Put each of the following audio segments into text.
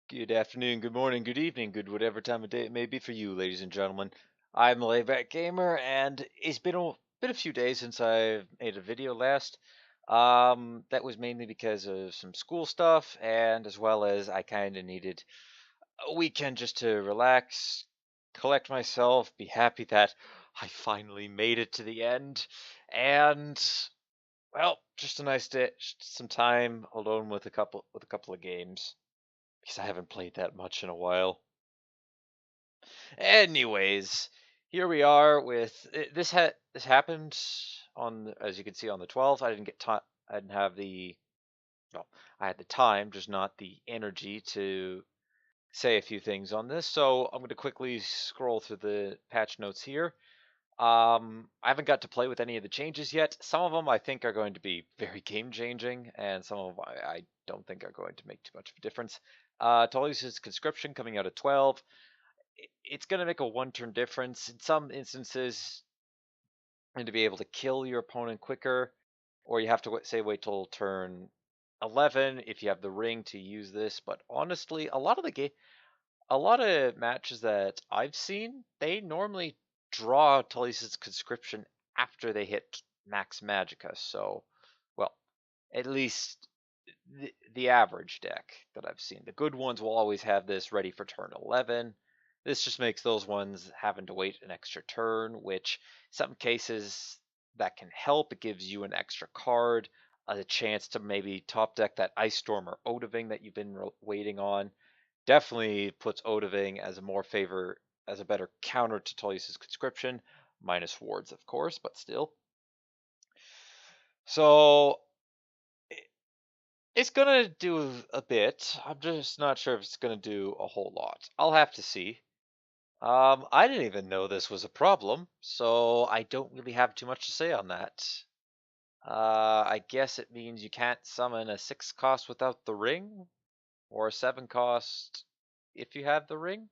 Good afternoon, good morning, good evening, good whatever time of day it may be for you, ladies and gentlemen. I'm the Layback Gamer, and it's been a few days since I've made a video last. That was mainly because of some school stuff, and as well as I kind of needed a weekend just to relax, collect myself, be happy that I finally made it to the end, and well, just a nice day, just some time alone with a couple of games because I haven't played that much in a while. Anyways, here we are with this happened on as you can see on the 12th. I didn't get time. I didn't have the well, I had the time, just not the energy to say a few things on this. So I'm going to quickly scroll through the patch notes here. I haven't got to play with any of the changes yet. Some of them I think are going to be very game changing, and some of them I don't think are going to make too much of a difference. Tully's conscription coming out at 12. It's going to make a one-turn difference in some instances, and to be able to kill your opponent quicker, or you have to wait till turn 11 if you have the ring to use this. But honestly, a lot of matches that I've seen, they normally draw Tully's conscription after they hit max magicka. So, well, at least the average deck that I've seen. The good ones will always have this ready for turn 11. This just makes those ones having to wait an extra turn, which some cases that can help. It gives you an extra card, a chance to maybe top deck that Ice Storm or Odaving that you've been waiting on. Definitely puts Odaving as a better counter to Tullius's conscription, minus wards, of course, but still. So it's gonna do a bit. I'm just not sure if it's gonna do a whole lot. I'll have to see. I didn't even know this was a problem, so I don't really have too much to say on that. I guess it means you can't summon a 6 cost without the ring, or a 7 cost if you have the ring.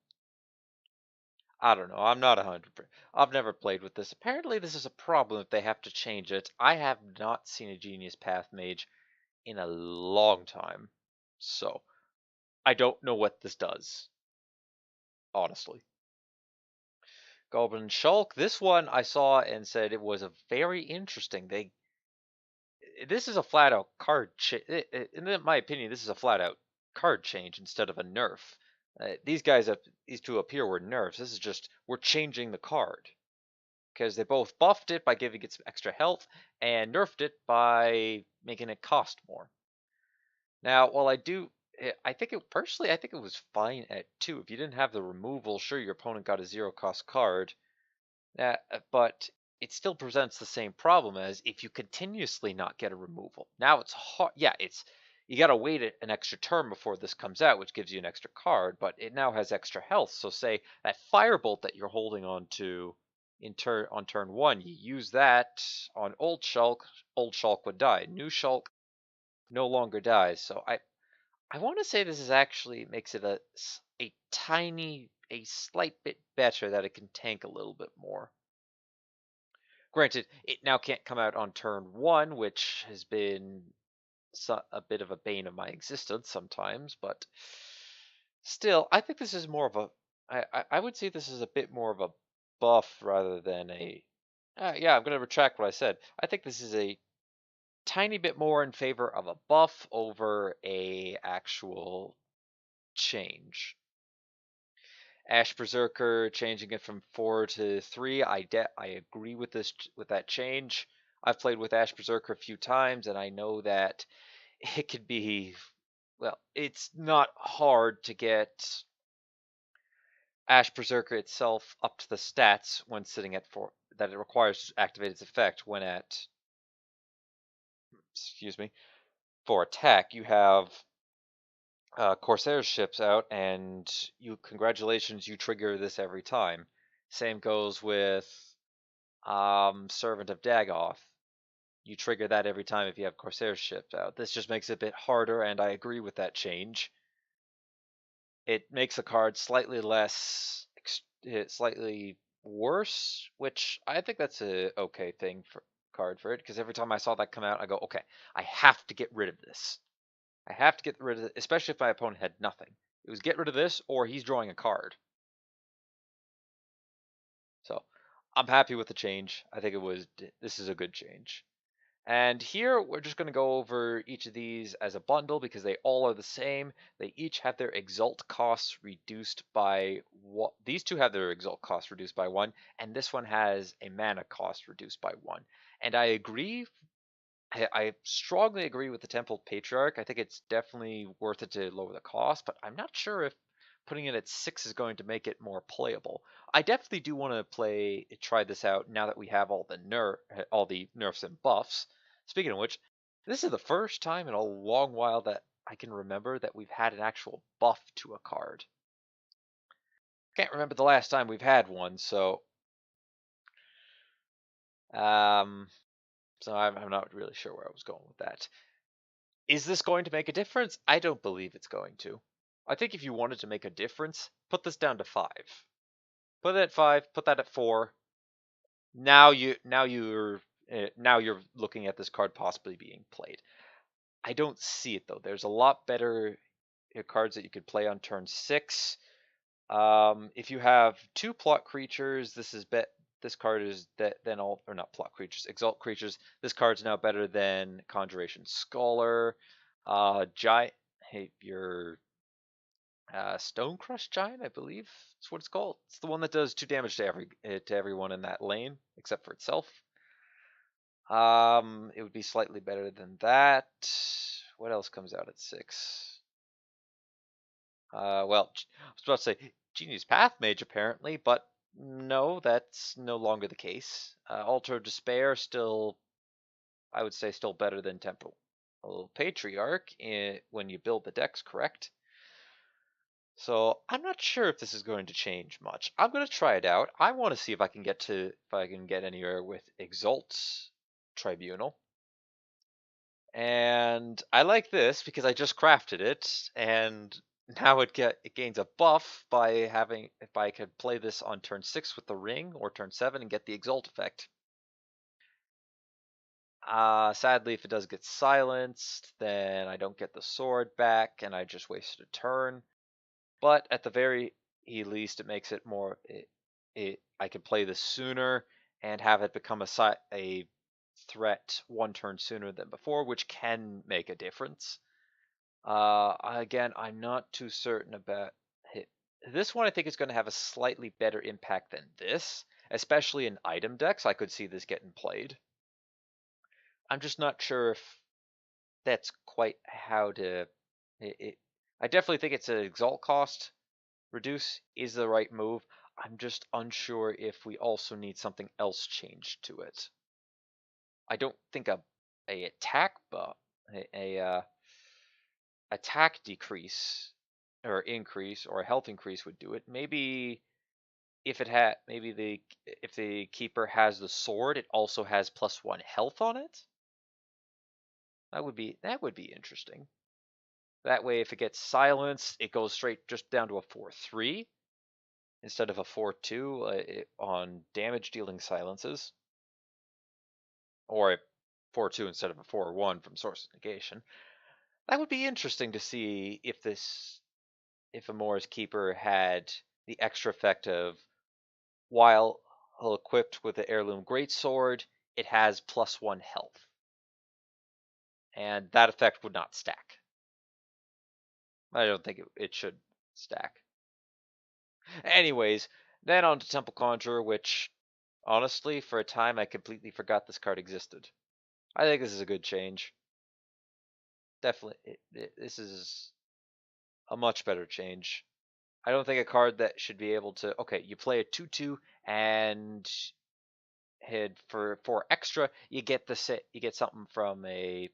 I don't know. I'm not 100%. I've never played with this. Apparently, this is a problem if they have to change it. I have not seen a Genius Path Mage in a long time, so I don't know what this does, honestly. Goblin Shulk. This one I saw and said it was a very interesting. This is a flat out card in my opinion, this is a flat out card change instead of a nerf. These two up here were nerfs. This is just we're changing the card because they both buffed it by giving it some extra health and nerfed it by making it cost more. Now, while I think I think it was fine at 2. If you didn't have the removal, sure, your opponent got a 0 cost card. But it still presents the same problem as if you continuously not get a removal. Now it's hard. Yeah, you got to wait an extra turn before this comes out, which gives you an extra card, but it now has extra health. So say that firebolt that you're holding on to on turn 1, you use that on old Shulk would die. New Shulk no longer dies. So I want to say this is actually makes it a slight bit better that it can tank a little bit more. Granted, it now can't come out on turn 1, which has been a bit of a bane of my existence sometimes, but still, I think this is more of a. I would say this is a bit more of a buff rather than a. Yeah, I'm going to retract what I said. I think this is a tiny bit more in favor of a buff over a actual change. Ash Berserker changing it from 4 to 3. I agree with that change. I've played with Ash Berserker a few times, and I know that it could be it's not hard to get Ash Berserker itself up to the stats when sitting at 4 that it requires to activate its effect when at for attack. You have Corsair ships out, and congratulations, you trigger this every time. Same goes with Servant of Dagoth. You trigger that every time if you have Corsair shipped out. This just makes it a bit harder, and I agree with that change. It makes the card slightly slightly worse, which I think that's a okay thing for card for it, because every time I saw that come out, I go, okay, I have to get rid of this. I have to get rid of it, especially if my opponent had nothing. It was get rid of this or he's drawing a card. So I'm happy with the change. I think this is a good change. And here we're just going to go over each of these as a bundle because they all are the same. They each have their Exalt costs reduced by what? These two have their Exalt costs reduced by 1, and this one has a mana cost reduced by 1. And I agree. I strongly agree with the Temple Patriarch. I think it's definitely worth it to lower the cost, but I'm not sure if putting it at 6 is going to make it more playable. I definitely do want to try this out now that we have all the nerfs and buffs. Speaking of which, this is the first time in a long while that I can remember that we've had an actual buff to a card. Can't remember the last time we've had one, so um, I'm not really sure where I was going with that. Is this going to make a difference? I don't believe it's going to. I think if you wanted to make a difference, put this down to 5. Put it at 5, put that at 4. Now you're looking at this card possibly being played. I don't see it though. There's a lot better cards that you could play on turn 6. If you have 2 plot creatures, this card is then all, or not plot creatures, exalt creatures. This card's now better than Conjuration Scholar. Your Stone Crush Giant, I believe that's what it's called. It's the one that does 2 damage to everyone in that lane except for itself. It would be slightly better than that. What else comes out at 6? Well, I was about to say Genius Path Mage apparently, but no, that's no longer the case. Altar of Despair still, I would say, still better than Temple Patriarch when you build the decks correct. So I'm not sure if this is going to change much. I'm going to try it out. I want to see if I can get anywhere with Exalt's Tribunal. And I like this because I just crafted it, and now it gains a buff by if I could play this on turn 6 with the ring or turn 7 and get the Exalt effect. Sadly, if it does get silenced, then I don't get the sword back, and I just wasted a turn. But at the very least, it makes it more. I can play this sooner and have it become a threat 1 turn sooner than before, which can make a difference. Again, I'm not too certain about it. This one I think is going to have a slightly better impact than this, especially in item decks. I could see this getting played. I'm just not sure if that's quite how to. I definitely think it's an exalt cost reduce is the right move. I'm just unsure if we also need something else changed to it. I don't think a attack buff, a attack decrease or increase or a health increase would do it. Maybe if the keeper has the sword, it also has +1 health on it. That would be interesting. That way, if it gets silenced, it goes straight just down to a 4/3 instead of a 4/2 on damage dealing silences, or a 4/2 instead of a 4/1 from source negation. That would be interesting to see if Amora's Keeper had the extra effect of while equipped with the Heirloom Greatsword, it has +1 health. And that effect would not stack. I don't think it should stack. Anyways, then on to Temple Conjurer, which, honestly, for a time I completely forgot this card existed. I think this is a good change. Definitely, this is a much better change. I don't think a card that should be able to. Okay, you play a 2/2 and head for extra. You get something from a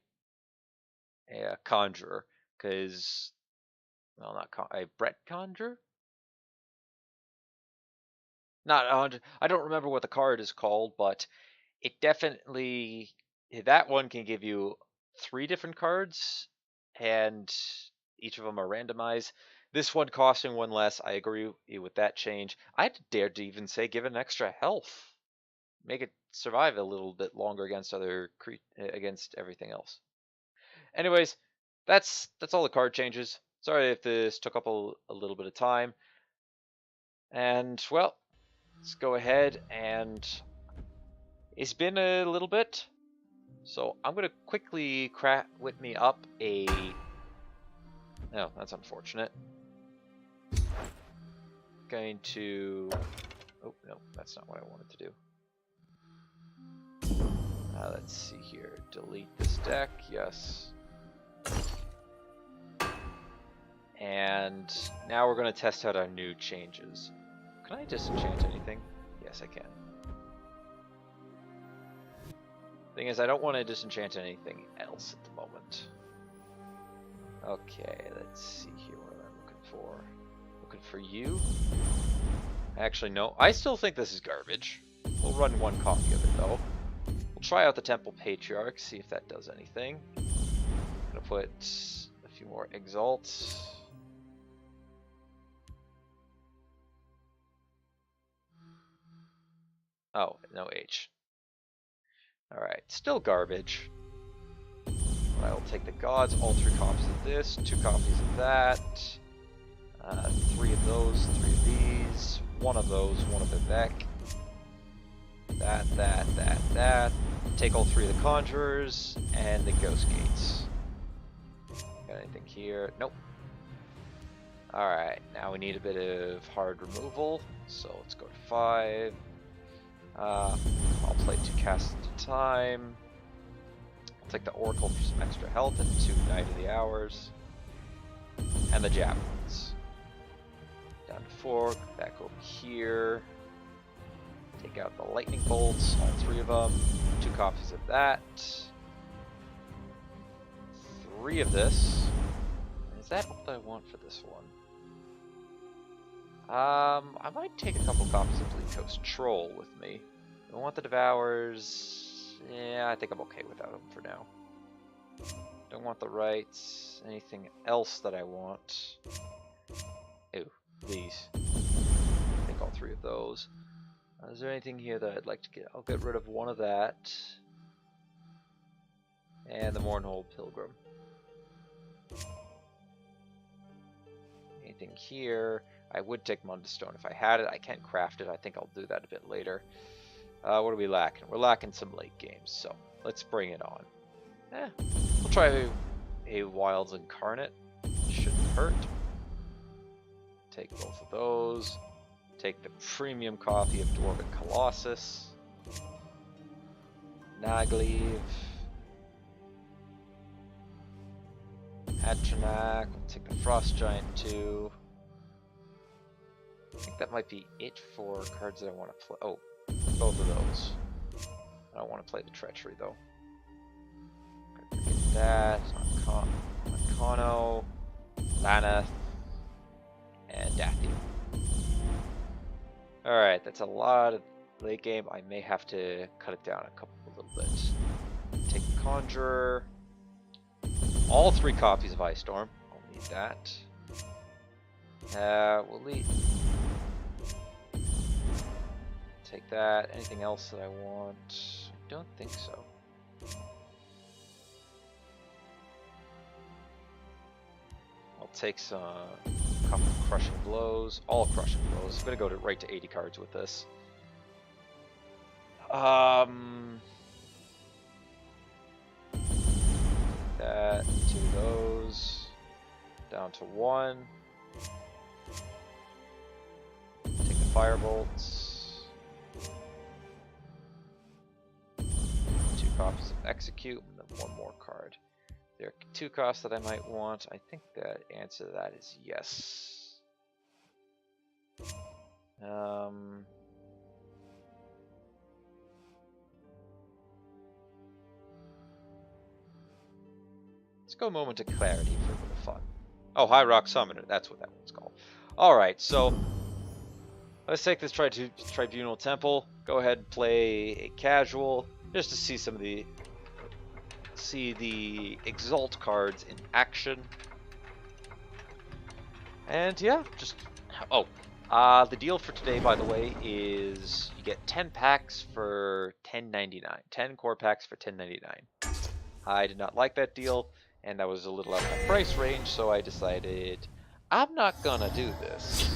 conjurer because not a Brett conjurer. Not 100. I don't remember what the card is called, but it definitely that one can give you 3 different cards, and each of them are randomized. This one costing 1 less, I agree with that change. I'd dare to even say give it an extra health, make it survive a little bit longer against against everything else. Anyways, that's all the card changes. Sorry if this took up a little bit of time. And, well, let's go ahead and... It's been a little bit, so I'm going to quickly whip me up a... Oh, that's unfortunate. Going to... Oh, no, that's not what I wanted to do. Let's see here. Delete this deck, yes. And now we're going to test out our new changes. Can I disenchant anything? Yes, I can. Thing is, I don't want to disenchant anything else at the moment. Okay, let's see here what I'm looking for. Looking for you. Actually, no. I still think this is garbage. We'll run one copy of it, though. We'll try out the Temple Patriarch, see if that does anything. I'm gonna put a few more Exalts. Oh, no H. Alright, still garbage. I will take the gods, all 3 copies of this, 2 copies of that, 3 of those, 3 of these, 1 of those, 1 of Vivek, that. Take all 3 of the conjurers, and the ghost gates. Got anything here? Nope. Alright, now we need a bit of hard removal, so let's go to 5. I'll play 2 casts at a time. I'll take the Oracle for some extra health and 2 Knight of the Hours. And the Javelins. Down to 4, back over here. Take out the Lightning Bolts, all 3 of them. 2 copies of that. 3 of this. Is that what I want for this one? I might take a couple copies of Bleak Coast Troll with me. I want the Devours. Yeah, I think I'm okay without them for now. Don't want the rights. Anything else that I want? Ew, these. I think all 3 of those. Is there anything here that I'd like to get? I'll get rid of 1 of that. And the Mournhold Pilgrim. Anything here? I would take Mundstone if I had it. I can't craft it. I think I'll do that a bit later. What are we lacking? We're lacking some late games, so let's bring it on. We'll try a Wilds Incarnate. Shouldn't hurt. Take both of those. Take the premium copy of Dwarven Colossus. Nagleave. Atronak. We'll take the Frost Giant too. I think that might be it for cards that I want to play. Oh, both of those. I don't want to play the Treachery though. Get that. Moncano, Lanath, and Dathi. Alright, that's a lot of late game. I may have to cut it down a little bit. Take the Conjurer. All 3 copies of Ice Storm. I'll need that. We'll leave. Take that. Anything else that I want? I don't think so. I'll take some couple of Crushing Blows. All Crushing Blows. I'm gonna go right to 80 cards with this. That. 2 of those. Down to 1. Take the Firebolts. 2 copies of Execute, and then 1 more card. There are 2 costs that I might want. I think the answer to that is yes. Let's go Moment of Clarity for a bit of fun. Oh, High Rock Summoner. That's what that one's called. Alright, so let's take this Tribunal Temple. Go ahead and play a casual, just to see some of the Exalt cards in action. And yeah, just the deal for today, by the way, is you get 10 packs for $10.99. 10 core packs for $10.99. I did not like that deal. and that was a little out of my price range, so I decided I'm not gonna do this.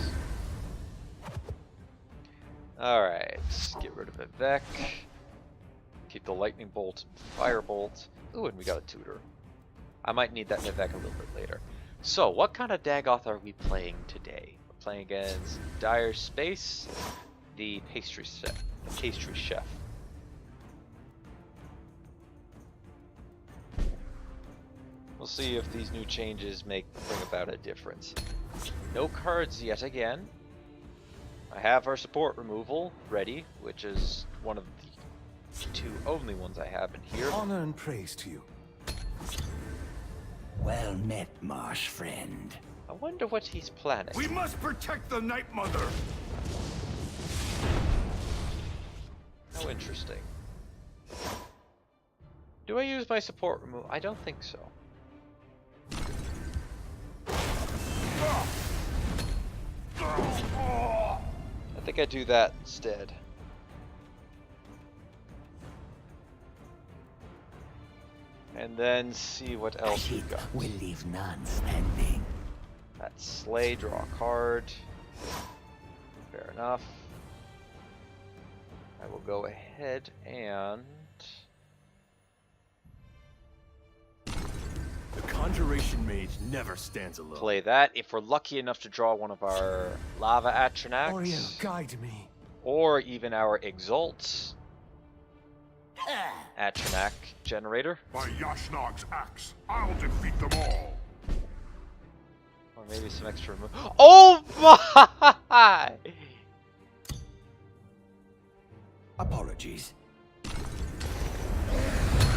Alright, get rid of Vivek. Keep the Lightning Bolt and Firebolt. Ooh, and we got a tutor. I might need that Vivek a little bit later. So, what kind of Dagoth are we playing today? We're playing against Dire Space, the pastry chef. We'll see if these new changes bring about a difference. No cards yet again. I have our support removal ready, which is one of the two only ones I have in here. Honor and praise to you. Well met, marsh friend. I wonder what he's planning. We must protect the Night Mother. How interesting. Do I use my support removal? I don't think so. I think I do that instead. And then see what else we got. We'll leave none standing. That's Slay, draw a card. Fair enough. I will go ahead and... The Conjuration Mage never stands alone. play that. If we're lucky enough to draw one of our Lava Oriel, Atronachs, guide me. or even our Exalt Atronach generator, By Yashnog's axe, I'll defeat them all. or maybe some extra Oh my! Apologies.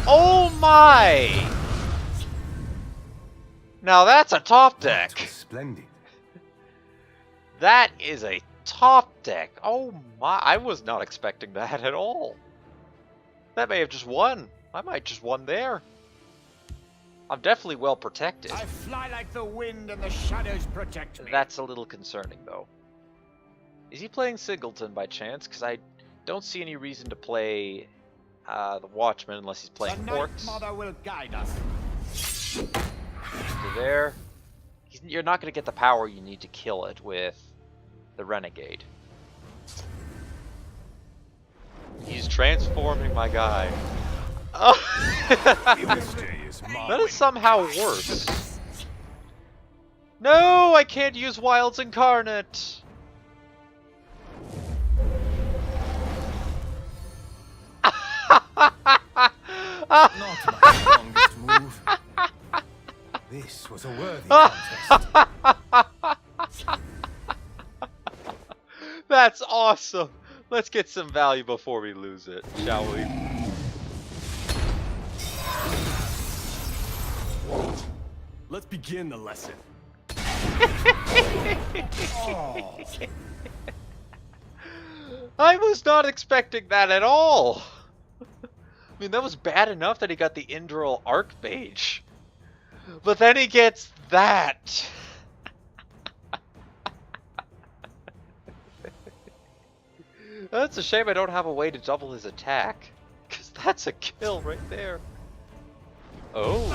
Oh my! Now that's a top deck. That was splendid. That is a top deck. Oh my, I was not expecting that at all. That may have just won. I might just won there. I'm definitely well protected. I fly like the wind and the shadows protect me. That's a little concerning though. Is he playing Singleton by chance? Because I don't see any reason to play the Watchman unless he's playing The Orcs. Night Mother will guide us. So there. You're not going to get the power you need to kill it with the Renegade. He's transforming my guy. Oh. This day is mine. That is somehow worse. No, I can't use Wilds Incarnate. Not my strongest move. This was a worthy contest. That's awesome. Let's get some value before we lose it, shall we? Let's begin the lesson. I was not expecting that at all. I mean, that was bad enough that he got the Indral Archmage. But then he gets that. That's a shame I don't have a way to double his attack. Because that's a kill right there. Oh.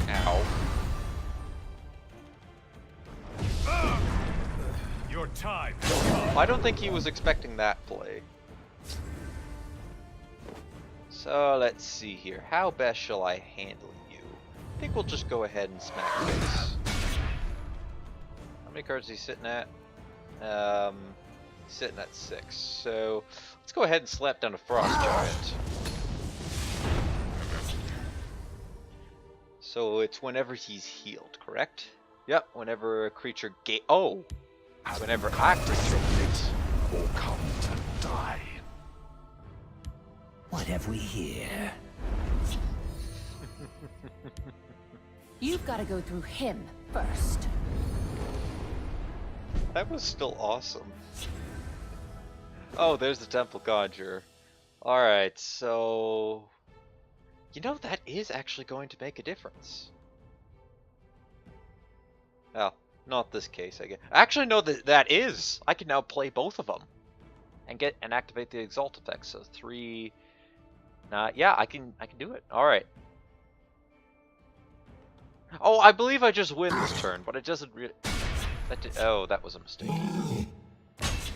Ow. Your time. I don't think he was expecting that play. So let's see here. How best shall I handle you? I think we'll just go ahead and smack face. How many cards is he sitting at? Sitting at 6. So let's go ahead and slap down a Frost Giant. So it's whenever he's healed, correct? Yep, whenever a creature whenever a creature gains. Or come to die. What have we here? You've got to go through him first. That was still awesome. Oh, there's the Temple Conjurer. Alright, so... You know, that is actually going to make a difference. Well, not this case, I guess. Actually, no, that is. I can now play both of them. And activate the Exalt effect. So 3... yeah, I can do it. Alright. Oh, I believe I just win this turn, but it doesn't really... Oh, that was a mistake.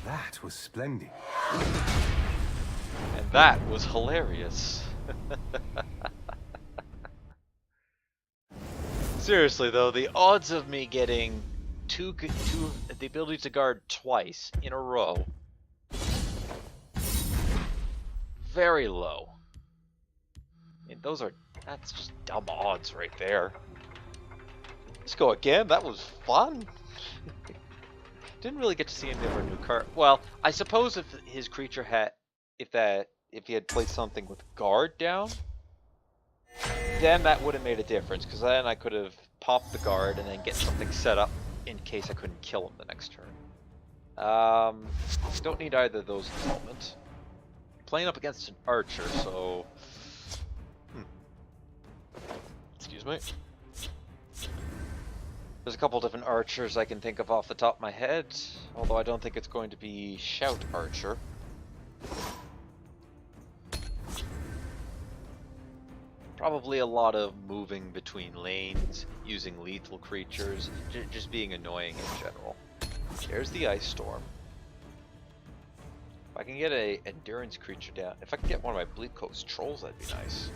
That was splendid. And that was hilarious. Seriously though, the odds of me getting the ability to guard twice in a row, very low. And that's just dumb odds right there. Let's go again. That was fun. Didn't really get to see any of our new card. Well, I suppose if his creature had, if he had played something with guard down, then that would have made a difference, because then I could have popped the guard and then get something set up in case I couldn't kill him the next turn. Don't need either of those at the moment. Playing up against an archer, so... Excuse me. There's a couple different archers I can think of off the top of my head, although I don't think it's going to be Shout Archer. Probably a lot of moving between lanes, using lethal creatures, just being annoying in general. There's the Ice Storm. If I can get a endurance creature down, if I can get one of my Bleak Coast Trolls, that'd be nice.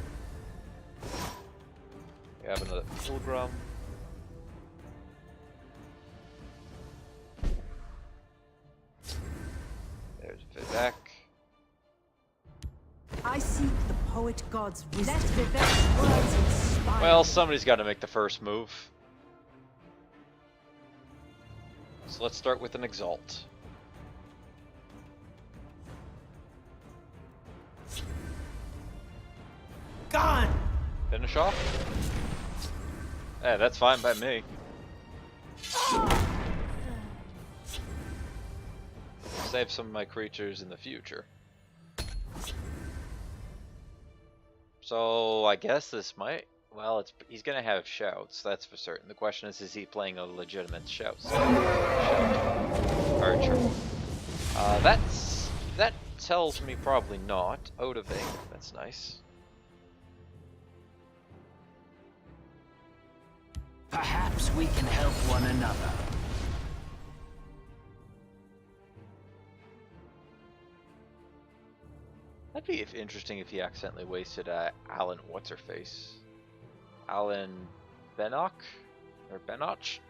We have another Pilgrim. There's Vivek. I seek the poet god's wisdom. Let Vivek's words inspire. Well, somebody's got to make the first move. So let's start with an Exalt. Gone! Finish off? Yeah, that's fine by me. Save some of my creatures in the future. So I guess this might... Well, he's gonna have shouts, that's for certain. The question is he playing a legitimate shout archer? That tells me probably not. Odaving, that's nice. Perhaps we can help one another. That'd be interesting if he accidentally wasted Alan what's-her-face. Alan Bennock? Or Bennoch?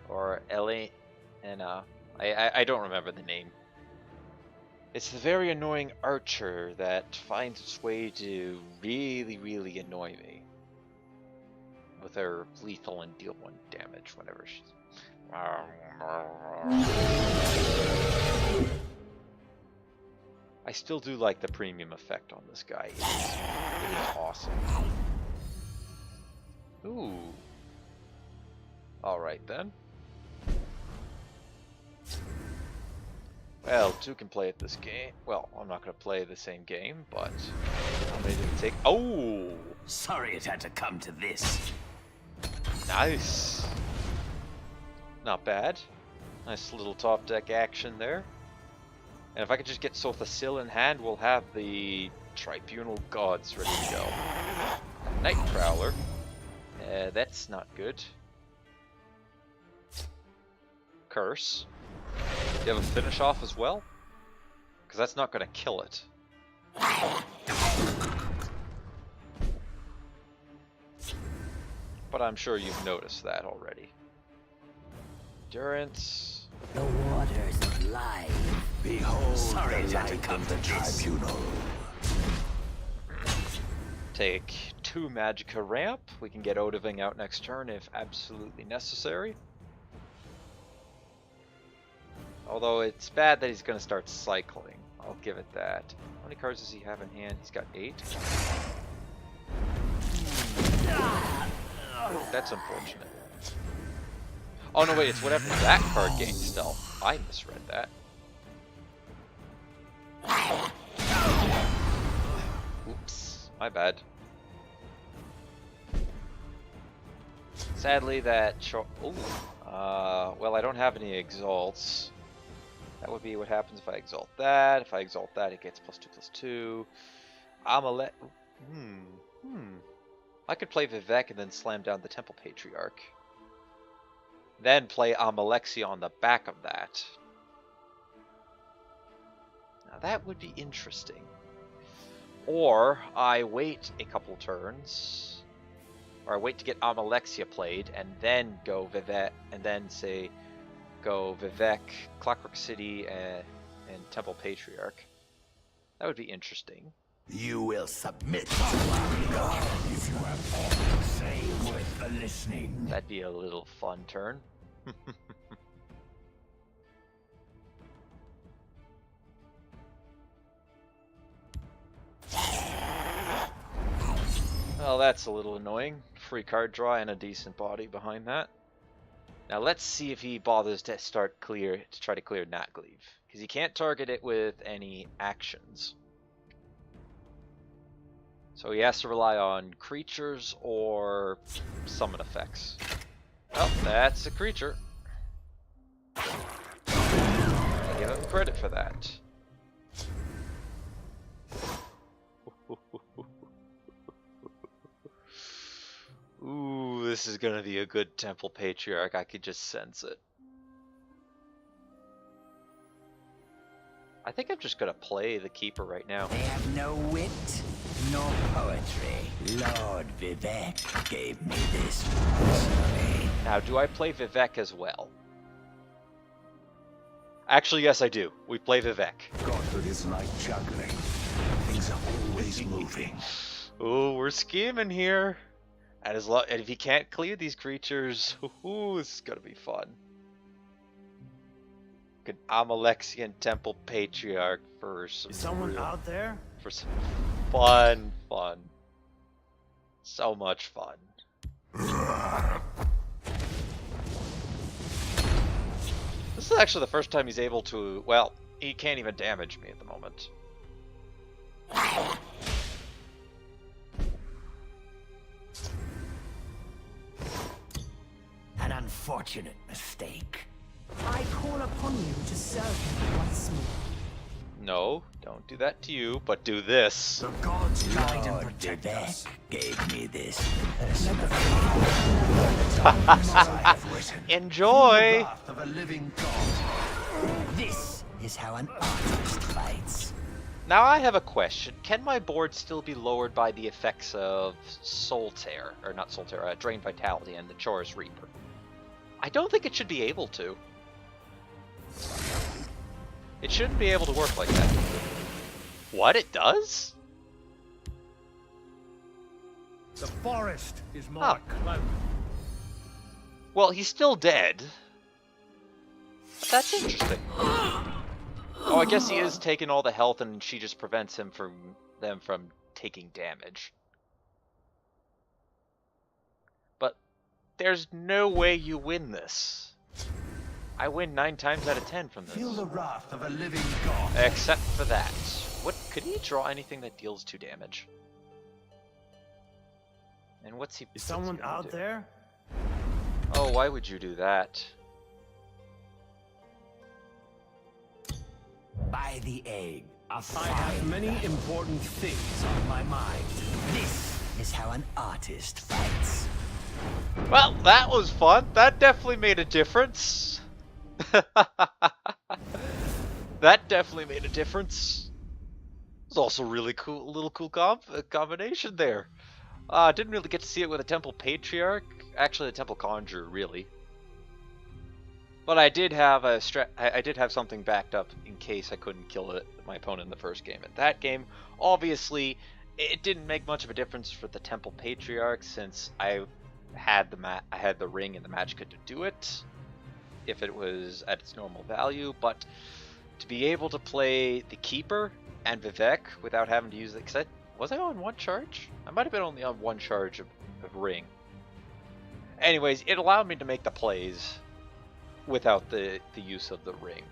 Or Ellie and I don't remember the name. It's the very annoying archer that finds its way to really, really annoy me. With her lethal and deal 1 damage whenever she's... I still do like the premium effect on this guy. It is awesome. Ooh. Alright then. Well, 2 can play at this game. Well, I'm not going to play the same game, but... How many did it take? Oh! Sorry it had to come to this. Nice. Not bad. Nice little top deck action there. And if I could just get Sothasil in hand, we'll have the Tribunal Gods ready to go. Night Prowler. That's not good. Curse. Do you have a finish off as well? Because that's not going to kill it. But I'm sure you've noticed that already. Endurance. The waters of life. Behold, sorry it had to come to this. Tribunal. Take 2 Magicka ramp. We can get Odaving out next turn if absolutely necessary. Although it's bad that he's going to start cycling. I'll give it that. How many cards does he have in hand? He's got 8. That's unfortunate. Oh no, wait, it's whatever that card gains stealth. I misread that. Oops, my bad. Sadly, that well, I don't have any exalts. That would be what happens if I exalt that. If I exalt that, it gets +2/+2. I could play Vivek and then slam down the Temple Patriarch. Then play Amalexia on the back of that. Now that would be interesting. Or I wait a couple turns, or I wait to get Amalexia played, and then go Vivek, and then say go Vivek, Clockwork City, and Temple Patriarch. That would be interesting. You will submit to our God if you have all to say worth the listening. That'd be a little fun turn. Well, that's a little annoying. Free card draw and a decent body behind that. Now let's see if he bothers to try to clear Natgleave, because he can't target it with any actions. So he has to rely on creatures or summon effects. Oh, that's a creature. I give him credit for that. Ooh, this is gonna be a good Temple Patriarch. I could just sense it. I think I'm just gonna play the Keeper right now. They have no wit, nor poetry. Lord Vivek gave me this personally. Now, do I play Vivek as well? Actually, yes, I do. We play Vivek. Godhood is like juggling. Things are always moving. Ooh, we're scheming here. And if he can't clear these creatures, ooh, this is gonna be fun. An Amalexian Temple Patriarch for some Is someone out there? for some fun. So much fun. This is actually the first time he's able to, well, he can't even damage me at the moment. An unfortunate mistake. I call upon you to serve me once more. No, don't do that to you, but do this. The gods guide and Lord protect us. Vivek gave me this personally. Enjoy! Wrath of a living god. This is how an artist fights. Now I have a question. Can my board still be lowered by the effects of Soul Tear, or not Soul Tear, Drain Vitality and the Chorus Reaper? I don't think it should be able to. It shouldn't be able to work like that. What? It does? The forest is more cloak. Well, he's still dead. That's interesting. Oh, I guess he is taking all the health and she just prevents them from taking damage. But there's no way you win this. I win 9 times out of 10 from this. Feel the wrath of a living god. Except for that. What could he draw anything that deals 2 damage? And what's he? Is someone gonna out do? there? Oh, why would you do that? By the egg of I have fire. many important things on my mind. This is how an artist fights. Well, that was fun. That definitely made a difference. That definitely made a difference. It was also really cool, little cool combination there. Didn't really get to see it with a Temple Patriarch. Actually, the Temple Conjurer, really. But I did have I did have something backed up in case I couldn't kill my opponent in the first game. In that game, obviously, it didn't make much of a difference for the Temple Patriarch since I had the ring and the match could do it if it was at its normal value. But to be able to play the Keeper and Vivek without having to use it, because was I on 1 charge? I might have been only on 1 charge of ring. Anyways, it allowed me to make the plays without the use of the ring.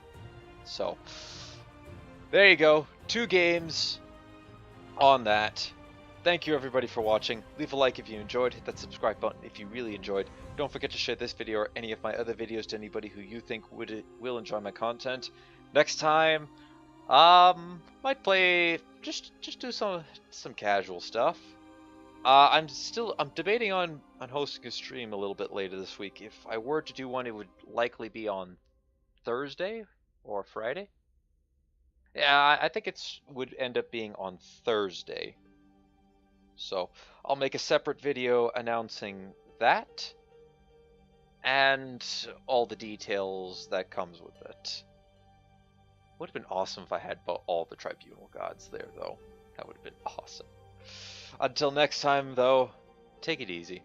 So there you go, 2 games on that. Thank you everybody for watching. Leave a like if you enjoyed, hit that subscribe button if you really enjoyed. Don't forget to share this video or any of my other videos to anybody who you think will enjoy my content. Next time, might play just do some casual stuff. I'm debating on hosting a stream a little bit later this week. If I were to do one, it would likely be on Thursday or Friday. Yeah, I think it's would end up being on Thursday. So I'll make a separate video announcing that and all the details that comes with it. Would have been awesome if I had all the tribunal gods there, though. That would have been awesome. Until next time, though, take it easy.